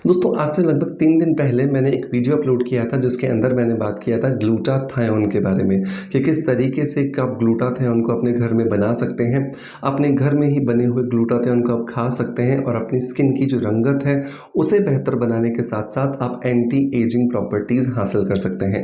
दोस्तों आज से लगभग 3 दिन पहले मैंने एक वीडियो अपलोड किया था जिसके अंदर मैंने बात किया था ग्लूटाथायोन के बारे में कि किस तरीके से आप ग्लूटाथायोन को अपने घर में बना सकते हैं। अपने घर में ही बने हुए ग्लूटाथायोन को आप खा सकते हैं और अपनी स्किन की जो रंगत है उसे बेहतर बनाने के साथ साथ आप एंटी एजिंग प्रॉपर्टीज़ हासिल कर सकते हैं।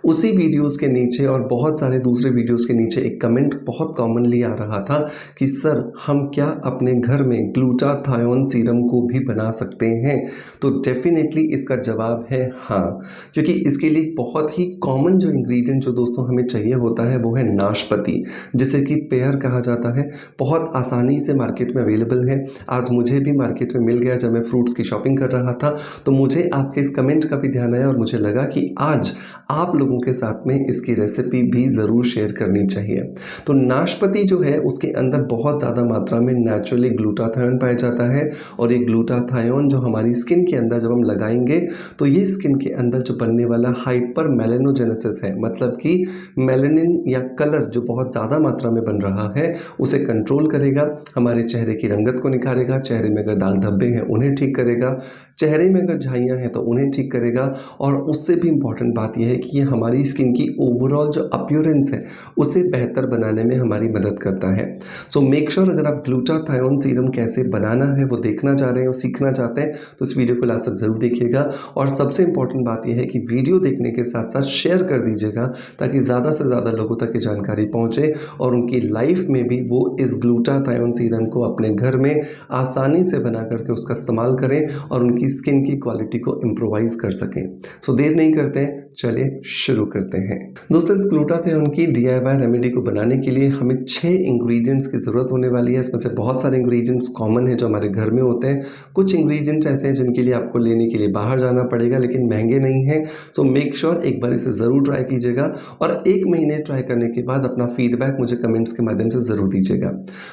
उसी वीडियोज़ के नीचे और बहुत सारे दूसरे वीडियोज़ के नीचे एक कमेंट बहुत कॉमनली आ रहा था कि सर हम क्या अपने घर में ग्लूटाथायोन सीरम को भी बना सकते हैं। तो डेफिनेटली इसका जवाब है हाँ, क्योंकि इसके लिए बहुत ही कॉमन जो इंग्रेडिएंट जो दोस्तों हमें चाहिए होता है वो है नाशपाती, जिसे कि पेयर कहा जाता है। बहुत आसानी से मार्केट में अवेलेबल है। आज मुझे भी मार्केट में मिल गया जब मैं फ्रूट्स की शॉपिंग कर रहा था, तो मुझे आपके इस कमेंट का भी ध्यान आया और मुझे लगा कि आज आप लोगों के साथ में इसकी रेसिपी भी ज़रूर शेयर करनी चाहिए। तो नाशपाती जो है उसके अंदर बहुत ज़्यादा मात्रा में नेचुरली ग्लूटाथायोन पाया जाता है और ये ग्लूटाथायोन जो हमारी स्किन के अंदर जब हम लगाएंगे तो ये स्किन के अंदर जो बनने वाला हाइपर मेलेनोजेनेसिस है, मतलब कि मेलेनिन या कलर जो बहुत ज़्यादा मात्रा में बन रहा है उसे कंट्रोल करेगा, हमारे चेहरे की रंगत को निखारेगा, चेहरे में अगर दाग धब्बे हैं उन्हें ठीक करेगा, चेहरे में अगर झाइयाँ हैं तो उन्हें ठीक करेगा। और उससे भी इम्पॉर्टेंट बात यह है कि ये हमारी स्किन की ओवरऑल जो अपीयरेंस है उसे बेहतर बनाने में हमारी मदद करता है। सो मेक श्योर अगर आप ग्लूटाथायोन सीरम कैसे बनाना है वो देखना चाह रहे हैं और सीखना चाहते हैं तो इस वीडियो को लास्ट तक ज़रूर देखिएगा। और सबसे इम्पॉर्टेंट बात यह है कि वीडियो देखने के साथ साथ शेयर कर दीजिएगा ताकि ज़्यादा से ज़्यादा लोगों तक ये जानकारी पहुँचे और उनकी लाइफ में भी वो इस ग्लूटाथायोन सीरम को अपने घर में आसानी से बना करके उसका इस्तेमाल करें और उनकी स्किन की क्वालिटी को इम्प्रोवाइज़ कर सकें। सो देर नहीं करते हैं, चलिए शुरू करते हैं। दोस्तों इस ग्लूटाथायोन की DIY रेमेडी को बनाने के लिए हमें 6 इंग्रेडिएंट्स की ज़रूरत होने वाली है। इसमें से बहुत सारे इंग्रेडिएंट्स कॉमन है जो हमारे घर में होते हैं, कुछ इंग्रेडिएंट्स ऐसे हैं जिनके लिए आपको लेने के लिए बाहर जाना पड़ेगा लेकिन महंगे नहीं हैं। सो मेक श्योर एक बार इसे ज़रूर ट्राई कीजिएगा और 1 महीने ट्राई करने के बाद अपना फीडबैक मुझे कमेंट्स के माध्यम से ज़रूर दीजिएगा।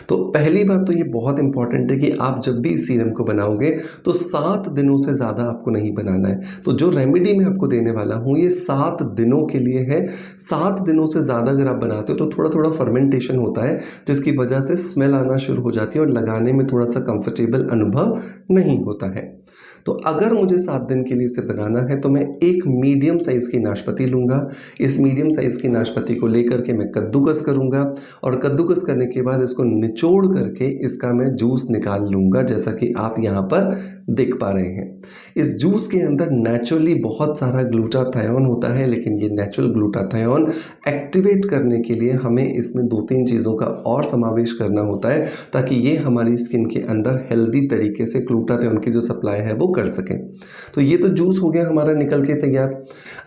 तो पहली बात तो ये बहुत इंपॉर्टेंट है कि आप जब भी इस सीरम को बनाओगे तो 7 दिनों से ज़्यादा आपको नहीं बनाना है। तो जो रेमेडी मैं आपको देने वाला हूँ ये 7 दिनों के लिए है। 7 दिनों से ज़्यादा अगर आप बनाते हो तो थोड़ा थोड़ा फर्मेंटेशन होता है जिसकी वजह से स्मेल आना शुरू हो जाती है और लगाने में थोड़ा सा कंफर्टेबल अनुभव नहीं होता है। तो अगर मुझे 7 दिन के लिए इसे बनाना है तो मैं एक मीडियम साइज़ की नाशपाती लूँगा। इस मीडियम साइज़ की नाशपाती को लेकर के मैं कद्दूकस करूँगा और कद्दूकस करने के बाद इसको निचोड़ करके इसका मैं जूस निकाल लूँगा, जैसा कि आप यहाँ पर देख पा रहे हैं। इस जूस के अंदर नेचुरली बहुत सारा ग्लूटाथायोन होता है, लेकिन ये नेचुरल ग्लूटाथायोन एक्टिवेट करने के लिए हमें इसमें 2-3 चीज़ों का और समावेश करना होता है ताकि ये हमारी स्किन के अंदर हेल्दी तरीके से ग्लूटाथायोन की जो सप्लाई है वो कर सकें। तो ये तो जूस हो गया हमारा निकल के तैयार।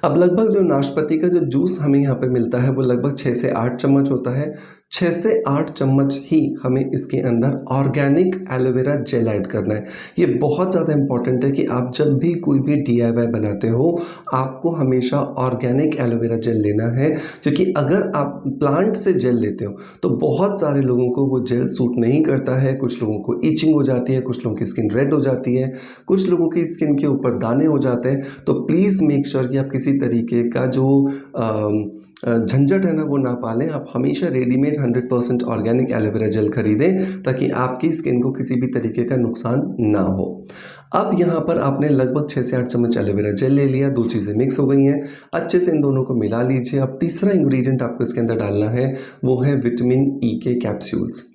अब लगभग जो नाशपाती का जो जूस हमें यहाँ पे मिलता है वो लगभग 6 से 8 चम्मच होता है। 6 से 8 चम्मच ही हमें इसके अंदर ऑर्गेनिक एलोवेरा जेल ऐड करना है। ये बहुत ज़्यादा इंपॉर्टेंट है कि आप जब भी कोई भी DIY बनाते हो आपको हमेशा ऑर्गेनिक एलोवेरा जेल लेना है, क्योंकि अगर आप प्लांट से जेल लेते हो तो बहुत सारे लोगों को वो जेल सूट नहीं करता है। कुछ लोगों को इचिंग हो जाती है, कुछ लोगों की स्किन रेड हो जाती है, कुछ लोगों की स्किन के ऊपर दाने हो जाते हैं। तो प्लीज़ मेक श्योर कि आप किसी तरीके का जो झंझट है ना वो ना पालें। आप हमेशा रेडीमेड 100% ऑर्गेनिक एलोवेरा जेल खरीदें ताकि आपकी स्किन को किसी भी तरीके का नुकसान ना हो। अब यहाँ पर आपने लगभग 6 से 8 चम्मच एलोवेरा जेल ले लिया, 2 चीज़ें मिक्स हो गई हैं, अच्छे से इन दोनों को मिला लीजिए। अब तीसरा इंग्रेडिएंट आपको इसके अंदर डालना है वो है विटामिन E के कैप्सूल्स।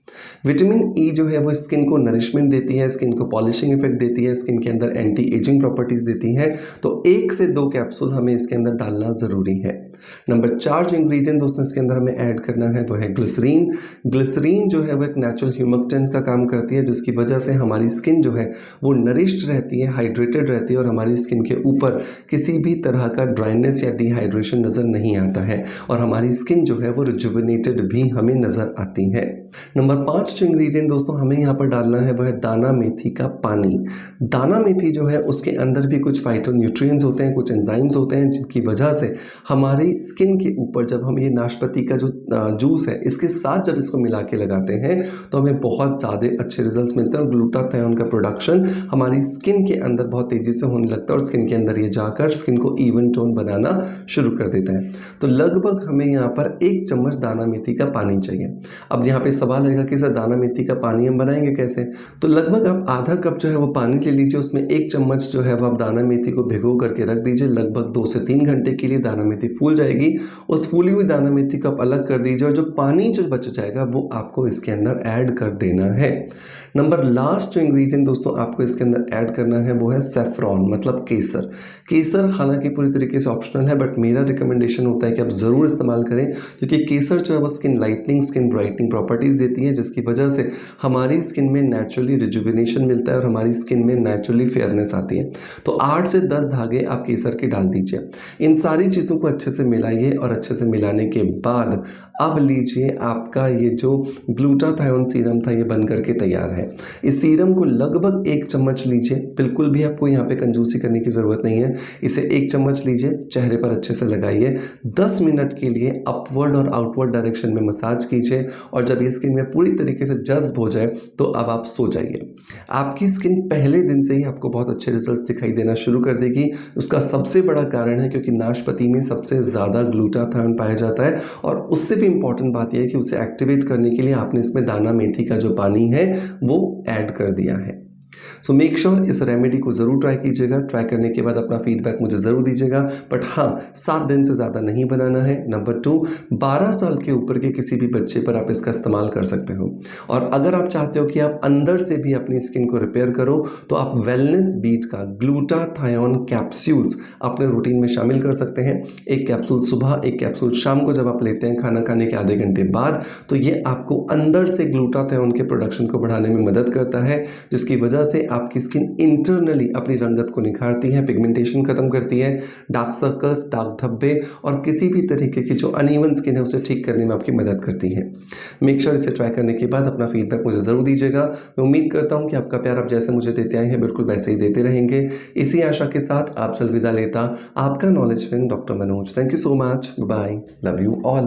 विटामिन E जो है वो स्किन को नरिशमेंट देती है, स्किन को पॉलिशिंग इफेक्ट देती है, स्किन के अंदर एंटी एजिंग प्रॉपर्टीज़ देती है। तो 1 से 2 कैप्सूल हमें इसके अंदर डालना ज़रूरी है। नंबर 4 जो इंग्रेडिएंट दोस्तों इसके अंदर हमें ऐड करना है वो है ग्लिसरीन। ग्लिसरीन जो है वो एक नेचुरल ह्यूमक्टेंट का काम करती है, जिसकी वजह से हमारी स्किन जो है वो नरिश्ड रहती है, हाइड्रेटेड रहती है और हमारी स्किन के ऊपर किसी भी तरह का ड्राइनेस या डिहाइड्रेशन नज़र नहीं आता है और हमारी स्किन जो है वो रिजुविनेटेड भी हमें नज़र आती है। नंबर 5 जो इंग्रेडिएंट दोस्तों हमें यहाँ पर डालना है वह है दाना मेथी का पानी। दाना मेथी जो है उसके अंदर भी कुछ फाइटोन्यूट्रिएंट्स होते हैं, कुछ एंजाइम्स होते हैं जिनकी वजह से हमारी स्किन के ऊपर जब हम ये नाशपाती का जो जूस है इसके साथ जब इसको मिला के लगाते हैं तो हमें बहुत ज़्यादा अच्छे रिजल्ट्स मिलते हैं और ग्लूटाथायोन का प्रोडक्शन हमारी स्किन के अंदर बहुत तेज़ी से होने लगता है और स्किन के अंदर ये जाकर स्किन को इवन टोन बनाना शुरू कर देता है। तो लगभग हमें यहाँ पर 1 चम्मच दाना मेथी का पानी चाहिए। अब यहाँ पे सवाल आएगा कि सर दाना मेथी का पानी हम बनाएंगे कैसे? तो लगभग आप आधा कप जो है वो पानी ले लीजिए, उसमें 1 चम्मच जो है वो आप दाना मेथी को भिगो करके रख दीजिए। लगभग 2 से 3 घंटे के लिए दाना मेथी फूल जाएगी। उस फूली हुई दाना मेथी को आप अलग कर दीजिए और जो पानी जो बच जाएगा वो आपको इसके अंदर ऐड कर देना है। नंबर लास्ट जो इंग्रेडिएंट दोस्तों आपको इसके अंदर ऐड करना है वो है सेफ्रॉन, मतलब केसर। केसर हालांकि पूरी तरीके से ऑप्शनल है, बट मेरा रिकमेंडेशन होता है कि आप ज़रूर इस्तेमाल करें, क्योंकि केसर जो है वो skin lightening, skin brightening properties देती है, जिसकी वजह से हमारी स्किन में नेचुरली रिजुविनेशन मिलता है और हमारी स्किन में नेचुरली फेयरनेस आती है। तो 8 से 10 धागे आप केसर के डाल दीजिए। इन सारी चीज़ों को अच्छे से मिलाइए और अच्छे से मिलाने के बाद अब लीजिए आपका ये जो ग्लूटाथायोन सीरम था ये बन करके तैयार है। इस सीरम को लगभग 1 चम्मच लीजिए, बिल्कुल भी आपको यहाँ पे कंजूसी करने की ज़रूरत नहीं है। इसे 1 चम्मच लीजिए, चेहरे पर अच्छे से लगाइए, 10 मिनट के लिए अपवर्ड और आउटवर्ड डायरेक्शन में मसाज कीजिए और जब ये स्किन में पूरी तरीके से जज्ब हो जाए तो अब आप सो जाइए। आपकी स्किन पहले दिन से ही आपको बहुत अच्छे रिजल्ट्स दिखाई देना शुरू कर देगी। उसका सबसे बड़ा कारण है क्योंकि नाशपाती में सबसे ज़्यादा ग्लूटाथायोन पाया जाता है और उससे भी इंपॉर्टेंट बात यह है कि उसे एक्टिवेट करने के लिए आपने इसमें दाना मेथी का जो पानी है वो ऐड कर दिया है। सो मेक श्योर इस रेमेडी को ज़रूर ट्राई कीजिएगा। ट्राई करने के बाद अपना फीडबैक मुझे ज़रूर दीजिएगा, बट हाँ 7 दिन से ज़्यादा नहीं बनाना है। नंबर 2, 12 साल के ऊपर के किसी भी बच्चे पर आप इसका इस्तेमाल कर सकते हो। और अगर आप चाहते हो कि आप अंदर से भी अपनी स्किन को रिपेयर करो तो आप वेलनेस बीट का ग्लूटाथायोन कैप्सूल्स अपने रूटीन में शामिल कर सकते हैं। 1 कैप्सूल सुबह, 1 कैप्सूल शाम को जब आप लेते हैं खाना खाने के आधे घंटे बाद, तो ये आपको अंदर से ग्लूटाथायोन के प्रोडक्शन को बढ़ाने में मदद करता है, जिसकी वजह से आपकी स्किन इंटरनली अपनी रंगत को निखारती है, पिगमेंटेशन खत्म करती है, डार्क सर्कल्स, दाग धब्बे और किसी भी तरीके की जो अनइवन स्किन है उसे ठीक करने में आपकी मदद करती है। मेक श्योर इसे ट्राई करने के बाद अपना फीडबैक मुझे ज़रूर दीजिएगा। मैं उम्मीद करता हूँ कि आपका प्यार आप जैसे मुझे देते आए हैं बिल्कुल वैसे ही देते रहेंगे। इसी आशा के साथ आपसे अलविदा लेता आपका knowledge friend doctor Manoj. Thank you so much, bye, love you all.